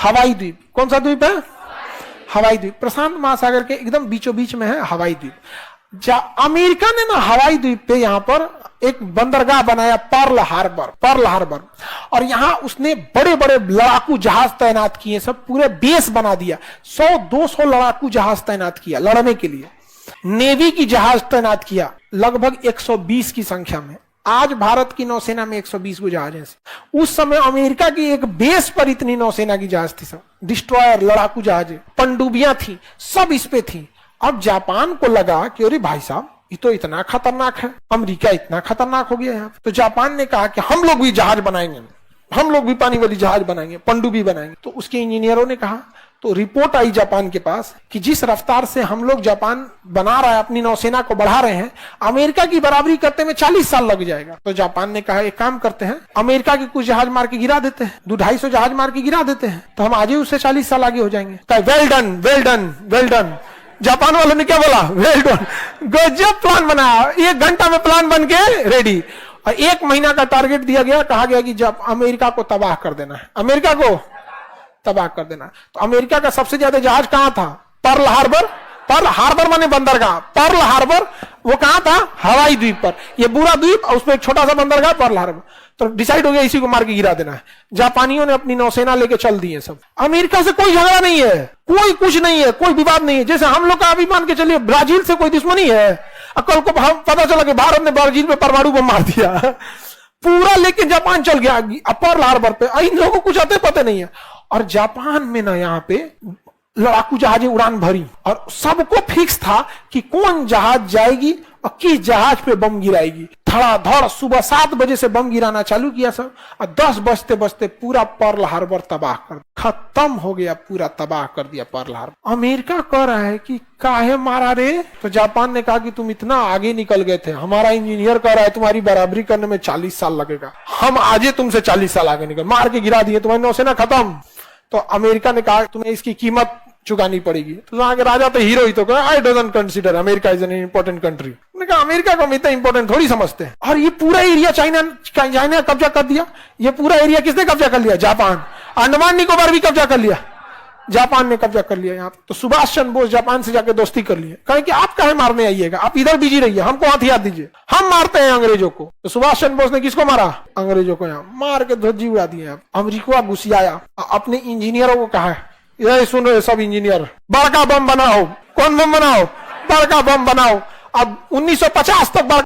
हवाई द्वीप। कौन सा द्वीप है? हवाई द्वीप। प्रशांत महासागर के एकदम बीचों बीच में है हवाई द्वीप। अमेरिका ने ना हवाई द्वीप पे यहाँ पर एक बंदरगाह बनाया, पर्ल हार्बर। और यहाँ उसने बड़े बड़े लड़ाकू जहाज तैनात किए, सब पूरे बेस बना दिया। 100-200 लड़ाकू जहाज तैनात किया लड़ने के लिए। नेवी की जहाज तैनात किया लगभग 120 की संख्या में। आज भारत की नौसेना में 120 को जहाज है। उस समय अमेरिका की एक बेस पर इतनी नौसेना की जहाज थी, सब डिस्ट्रॉयर, लड़ाकू जहाज, पनडुब्बियां थी, सब इस पे थी। अब जापान को लगा कि अरे भाई साहब ये तो इतना खतरनाक है, अमेरिका इतना खतरनाक हो गया यहाँ। तो जापान ने कहा कि हम लोग भी जहाज बनाएंगे, हम लोग भी पानी वाली जहाज बनाएंगे, पनडुब्बी बनाएंगे। तो उसके इंजीनियरों ने कहा, तो रिपोर्ट आई जापान के पास कि जिस रफ्तार से हम लोग जापान बना रहा है, अपनी नौसेना को बढ़ा रहे हैं, अमेरिका की बराबरी करते में 40 साल लग जाएगा। तो जापान ने कहा एक काम करते हैं, अमेरिका के कुछ जहाज मार के गिरा देते हैं, 200-250 जहाज मार के गिरा देते हैं, तो हम आज ही उससे 40 साल आगे हो जाएंगे। Well done, well done, well done. Japan वालों ने क्या बोला? Well done. गजब प्लान बनाया, 1 घंटा में प्लान बन के रेडी। और 1 महीना का टारगेट दिया गया, कहा गया कि जब अमेरिका को तबाह कर देना है, अमेरिका को तबाह कर देना। तो अमेरिका का सबसे ज्यादा जहाज कहां था? पर्ल हार्बर माने बंदरगाह। पर्ल हार्बर वो कहां था? हवाई द्वीप पर। ये पूरा द्वीप और उसमें एक छोटा सा बंदरगाह पर्ल हार्बर। तो डिसाइड हो गया इसी को मार के गिरा देना है। जापानियों ने अपनी नौसेना लेके चल दी है सब। अमेरिका से कोई झगड़ा नहीं है, कोई कुछ नहीं है, कोई विवाद नहीं है। जैसे हम लोग का अभी मान के चलिए ब्राजील से कोई दुश्मनी है, कल को पता चला कि भारत ने ब्राजील में परमाणु बम मार दिया, पूरा लेके जापान चल गया पर्ल हार्बर पे। इन लोगों को कुछ आते पता नहीं है। और जापान में ना यहाँ पे लड़ाकू जहाजें उड़ान भरी और सबको फिक्स था कि कौन जहाज जाएगी और किस जहाज पे बम गिराएगी। धड़ाधड़ सुबह 7 बजे से बम गिराना चालू किया सब, और 10 बजते बजते पूरा पर्ल हार्बर तबाह कर, खत्म हो गया, पूरा तबाह कर दिया पर्ल हार्बर। अमेरिका कह रहा है कि काहे मारा रे? तो जापान ने कहा कि तुम इतना आगे निकल गए थे, हमारा इंजीनियर कह रहा है तुम्हारी बराबरी करने में 40 साल लगेगा, हम आज तुमसे 40 साल आगे निकल, मार के गिरा दिए, तुम्हारी नौसेना खत्म। तो अमेरिका ने कहा तुम्हें इसकी कीमत चुकानी पड़ेगी। तो वहां के राजा तो हीरो ही तो कहा, I doesn't consider America is an important country. उन्होंने कहा अमेरिका को हम इतना इंपॉर्टेंट थोड़ी समझते हैं। और ये पूरा एरिया चाइना कब्जा कर दिया। ये पूरा एरिया किसने कब्जा कर लिया? जापान। अंडमान निकोबार भी कब्जा कर लिया, जापान ने कब्जा कर लिया यहाँ। तो सुभाष चंद्र बोस जापान से जाकर दोस्ती कर लिए, कहे कि आप काहे मारने आइएगा, आप इधर बिजी रहिए, हमको हथियार दीजिए, हम मारते हैं अंग्रेजों को। तो सुभाष चंद्र बोस ने किसको मारा? अंग्रेजों को। यहाँ मार के ध्वजी उड़ा दिए। अमेरिका गुस्सियाया, अपने इंजीनियरों को कहा ये सुन रहे सब इंजीनियर, बड़का बम बनाओ। कौन बम बनाओ? बड़का बम बनाओ। अब 1950 तक